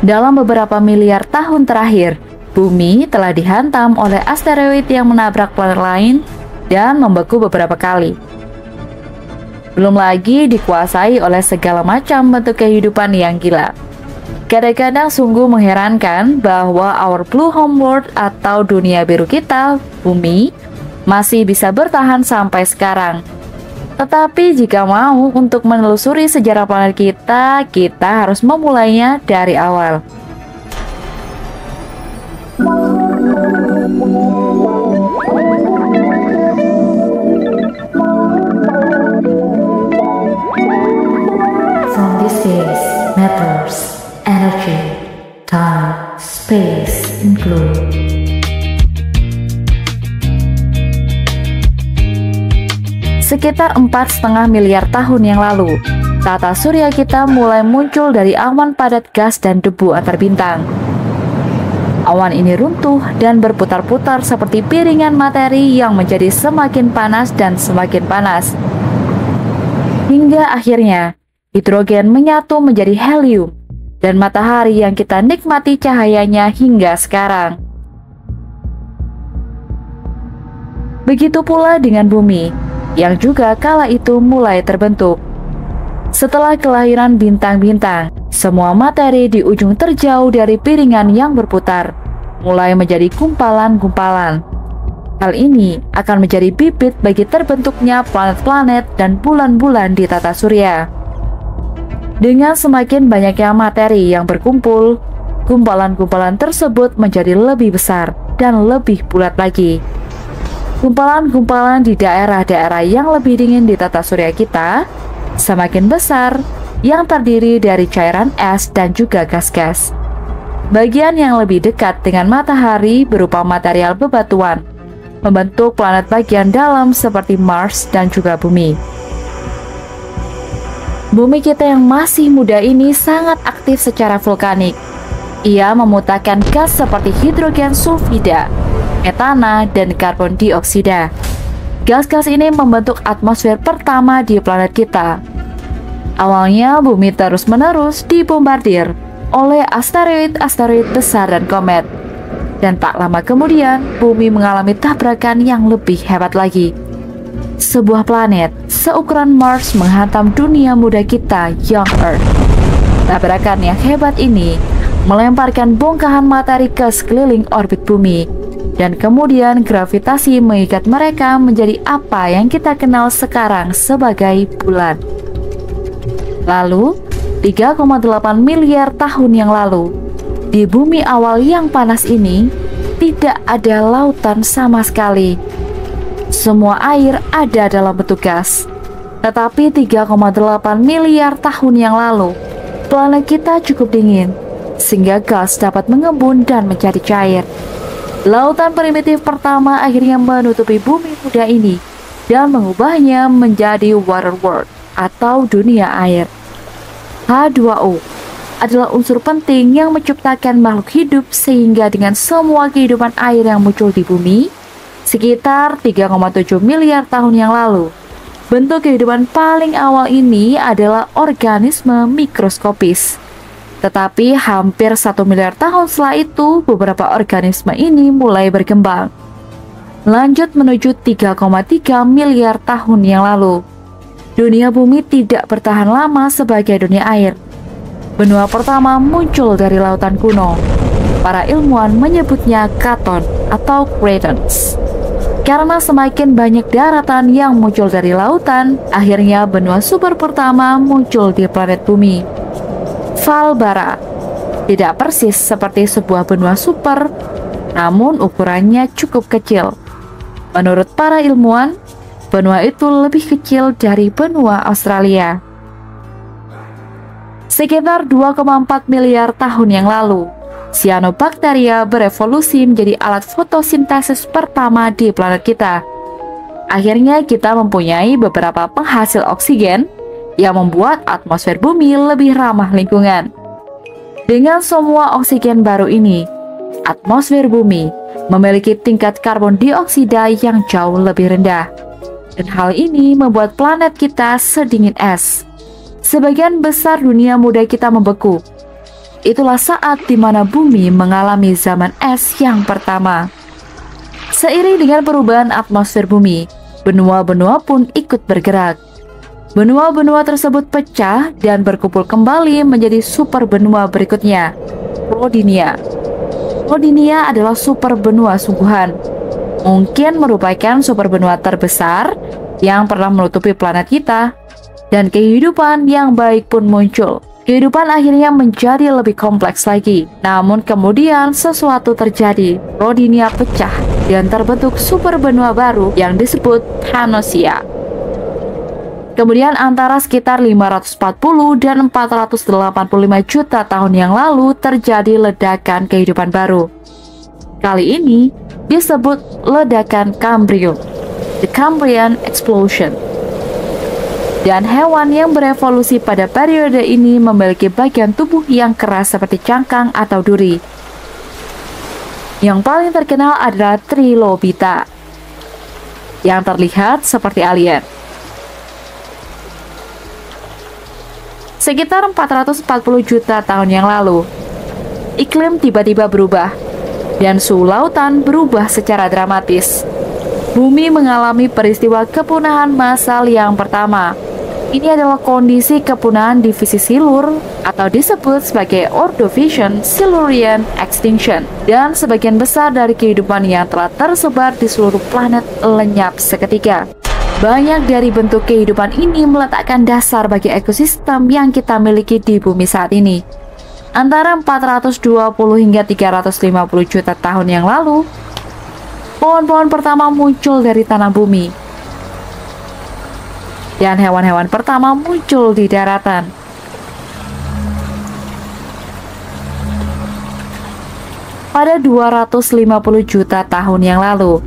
Dalam beberapa miliar tahun terakhir, bumi telah dihantam oleh asteroid yang menabrak planet lain dan membeku beberapa kali. Belum lagi dikuasai oleh segala macam bentuk kehidupan yang gila. Kadang-kadang sungguh mengherankan bahwa our blue homeworld atau dunia biru kita, bumi, masih bisa bertahan sampai sekarang. Tetapi jika mau untuk menelusuri sejarah planet kita harus memulainya dari awal. From this space, matters, energy, time, space include. Sekitar 4,5 miliar tahun yang lalu, tata surya kita mulai muncul dari awan padat gas dan debu antar bintang. Awan ini runtuh dan berputar-putar seperti piringan materi yang menjadi semakin panas dan semakin panas. Hingga akhirnya, hidrogen menyatu menjadi helium, dan matahari yang kita nikmati cahayanya hingga sekarang. Begitu pula dengan bumi, yang juga kala itu mulai terbentuk. Setelah kelahiran bintang-bintang, semua materi di ujung terjauh dari piringan yang berputar, mulai menjadi gumpalan-gumpalan. Hal ini akan menjadi bibit bagi terbentuknya planet-planet dan bulan-bulan di tata surya. Dengan semakin banyaknya materi yang berkumpul, gumpalan-gumpalan tersebut menjadi lebih besar dan lebih bulat lagi. Gumpalan-gumpalan di daerah-daerah yang lebih dingin di tata surya kita semakin besar, yang terdiri dari cairan es dan juga gas-gas. Bagian yang lebih dekat dengan matahari berupa material bebatuan, membentuk planet bagian dalam seperti Mars dan juga bumi. Bumi kita yang masih muda ini sangat aktif secara vulkanik. Ia memutahkan gas seperti hidrogen sulfida, metana, dan karbon dioksida. Gas-gas ini membentuk atmosfer pertama di planet kita. Awalnya bumi terus-menerus dibombardir oleh asteroid-asteroid besar dan komet. Dan tak lama kemudian, bumi mengalami tabrakan yang lebih hebat lagi. Sebuah planet seukuran Mars menghantam dunia muda kita, Young Earth. Tabrakan yang hebat ini melemparkan bongkahan materi ke sekeliling orbit bumi, dan kemudian gravitasi mengikat mereka menjadi apa yang kita kenal sekarang sebagai bulan. Lalu, 3,8 miliar tahun yang lalu, di bumi awal yang panas ini, tidak ada lautan sama sekali. Semua air ada dalam bentuk gas. Tetapi 3,8 miliar tahun yang lalu, planet kita cukup dingin, sehingga gas dapat mengembun dan menjadi cair. Lautan primitif pertama akhirnya menutupi bumi muda ini dan mengubahnya menjadi water world atau dunia air. H2O adalah unsur penting yang menciptakan makhluk hidup, sehingga dengan semua kehidupan air yang muncul di bumi sekitar 3,7 miliar tahun yang lalu, bentuk kehidupan paling awal ini adalah organisme mikroskopis. Tetapi hampir 1 miliar tahun setelah itu, beberapa organisme ini mulai berkembang. Lanjut menuju 3,3 miliar tahun yang lalu, dunia bumi tidak bertahan lama sebagai dunia air. Benua pertama muncul dari lautan kuno. Para ilmuwan menyebutnya Katon atau Cratons. Karena semakin banyak daratan yang muncul dari lautan, akhirnya benua super pertama muncul di planet bumi. Valbara tidak persis seperti sebuah benua super, namun ukurannya cukup kecil. Menurut para ilmuwan, benua itu lebih kecil dari benua Australia. Sekitar 2,4 miliar tahun yang lalu, Cyanobacteria berevolusi menjadi alat fotosintesis pertama di planet kita. Akhirnya kita mempunyai beberapa penghasil oksigen yang membuat atmosfer bumi lebih ramah lingkungan. Dengan semua oksigen baru ini, atmosfer bumi memiliki tingkat karbon dioksida yang jauh lebih rendah. Dan hal ini membuat planet kita sedingin es. Sebagian besar dunia muda kita membeku. itulah saat di mana bumi mengalami zaman es yang pertama. Seiring dengan perubahan atmosfer bumi, benua-benua pun ikut bergerak. Benua-benua tersebut pecah dan berkumpul kembali menjadi super benua berikutnya, Rodinia. Rodinia adalah super benua sungguhan. Mungkin merupakan super benua terbesar yang pernah menutupi planet kita, dan kehidupan yang baik pun muncul. Kehidupan akhirnya menjadi lebih kompleks lagi. Namun kemudian sesuatu terjadi. Rodinia pecah dan terbentuk super benua baru yang disebut Pannosia. Kemudian antara sekitar 540 dan 485 juta tahun yang lalu terjadi ledakan kehidupan baru. Kali ini disebut ledakan Cambrium, the Cambrian Explosion. Dan hewan yang berevolusi pada periode ini memiliki bagian tubuh yang keras seperti cangkang atau duri. Yang paling terkenal adalah Trilobita, yang terlihat seperti alien. Sekitar 440 juta tahun yang lalu, iklim tiba-tiba berubah, dan suhu lautan berubah secara dramatis. Bumi mengalami peristiwa kepunahan massal yang pertama. Ini adalah kondisi kepunahan divisi silur atau disebut sebagai Ordovician Silurian Extinction, dan sebagian besar dari kehidupan yang telah tersebar di seluruh planet lenyap seketika. Banyak dari bentuk kehidupan ini meletakkan dasar bagi ekosistem yang kita miliki di bumi saat ini. Antara 420 hingga 350 juta tahun yang lalu, pohon-pohon pertama muncul dari tanah bumi. Dan hewan-hewan pertama muncul di daratan. Pada 250 juta tahun yang lalu,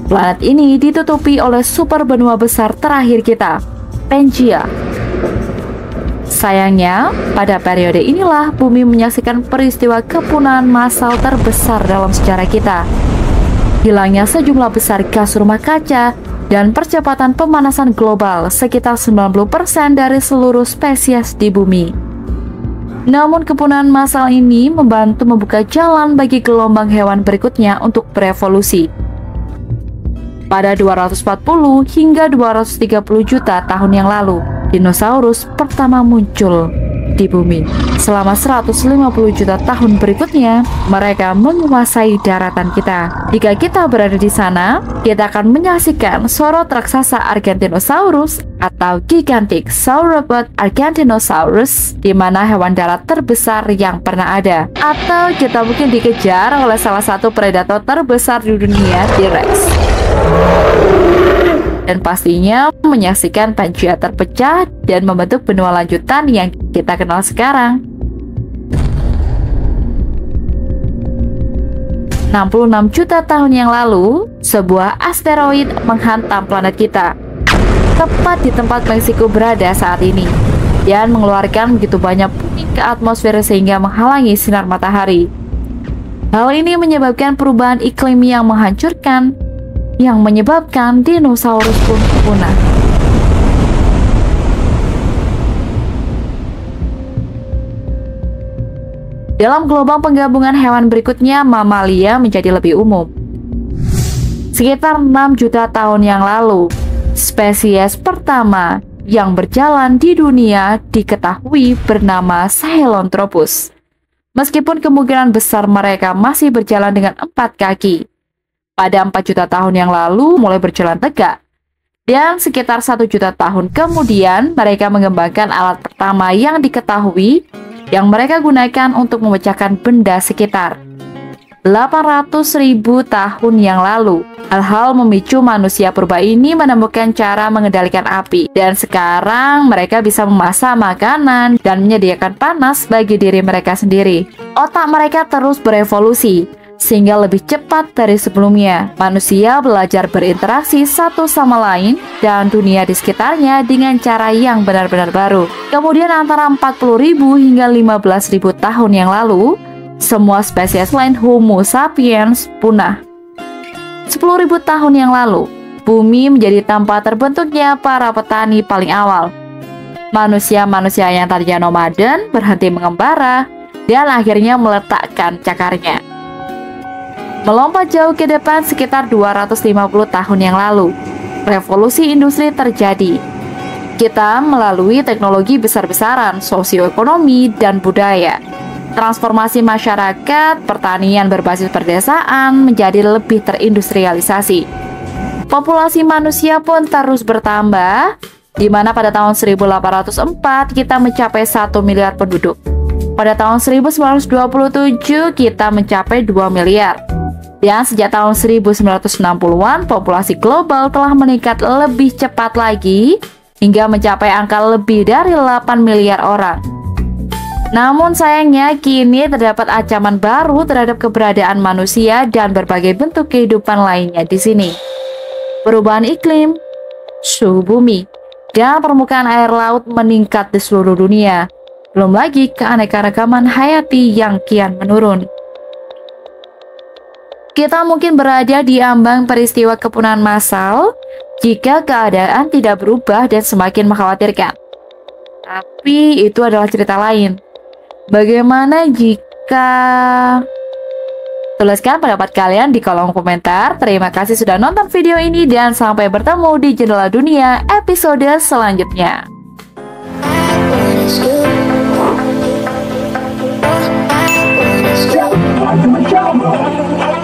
planet ini ditutupi oleh super benua besar terakhir kita, Pangaea. Sayangnya, pada periode inilah bumi menyaksikan peristiwa kepunahan massal terbesar dalam sejarah kita. Hilangnya sejumlah besar gas rumah kaca dan percepatan pemanasan global sekitar 90% dari seluruh spesies di bumi. Namun kepunahan massal ini membantu membuka jalan bagi gelombang hewan berikutnya untuk berevolusi. Pada 240 hingga 230 juta tahun yang lalu, dinosaurus pertama muncul di bumi. Selama 150 juta tahun berikutnya, mereka menguasai daratan kita. Jika kita berada di sana, kita akan menyaksikan sorot raksasa Argentinosaurus atau Gigantic Sauropod Argentinosaurus, di mana hewan darat terbesar yang pernah ada. Atau kita mungkin dikejar oleh salah satu predator terbesar di dunia, T-Rex. Dan pastinya menyaksikan Pangaea terpecah dan membentuk benua lanjutan yang kita kenal sekarang. 66 juta tahun yang lalu, sebuah asteroid menghantam planet kita, tepat di tempat Meksiko berada saat ini, dan mengeluarkan begitu banyak puing ke atmosfer sehingga menghalangi sinar matahari. Hal ini menyebabkan perubahan iklim yang menghancurkan, yang menyebabkan dinosaurus pun punah. Dalam gelombang penggabungan hewan berikutnya, mamalia menjadi lebih umum. Sekitar 6 juta tahun yang lalu, spesies pertama yang berjalan di dunia diketahui bernama Sahelanthropus. Meskipun kemungkinan besar mereka masih berjalan dengan 4 kaki. Pada 4 juta tahun yang lalu mulai berjalan tegak. Dan sekitar 1 juta tahun kemudian mereka mengembangkan alat pertama yang diketahui yang mereka gunakan untuk memecahkan benda sekitar. 800.000 tahun yang lalu, hal-hal memicu manusia purba ini menemukan cara mengendalikan api. Dan sekarang mereka bisa memasak makanan dan menyediakan panas bagi diri mereka sendiri. Otak mereka terus berevolusi sehingga lebih cepat dari sebelumnya. Manusia belajar berinteraksi satu sama lain dan dunia di sekitarnya dengan cara yang benar-benar baru. Kemudian antara 40.000 hingga 15.000 tahun yang lalu, semua spesies lain Homo sapiens punah. 10.000 tahun yang lalu, bumi menjadi tempat terbentuknya para petani paling awal. Manusia-manusia yang tadinya nomaden berhenti mengembara dan akhirnya meletakkan cakarnya. Melompat jauh ke depan sekitar 250 tahun yang lalu, revolusi industri terjadi. Kita melalui teknologi besar-besaran, sosioekonomi, dan budaya. Transformasi masyarakat, pertanian berbasis perdesaan menjadi lebih terindustrialisasi. Populasi manusia pun terus bertambah, di mana pada tahun 1804 kita mencapai 1 miliar penduduk. Pada tahun 1927 kita mencapai 2 miliar. Dan sejak tahun 1960-an, populasi global telah meningkat lebih cepat lagi hingga mencapai angka lebih dari 8 miliar orang. Namun sayangnya kini terdapat ancaman baru terhadap keberadaan manusia dan berbagai bentuk kehidupan lainnya di sini. Perubahan iklim, suhu bumi, dan permukaan air laut meningkat di seluruh dunia. Belum lagi keanekaragaman hayati yang kian menurun. Kita mungkin berada di ambang peristiwa kepunahan massal jika keadaan tidak berubah dan semakin mengkhawatirkan. Tapi itu adalah cerita lain. Bagaimana jika... Tuliskan pendapat kalian di kolom komentar. Terima kasih sudah nonton video ini dan sampai bertemu di Jendela Dunia episode selanjutnya. I wanna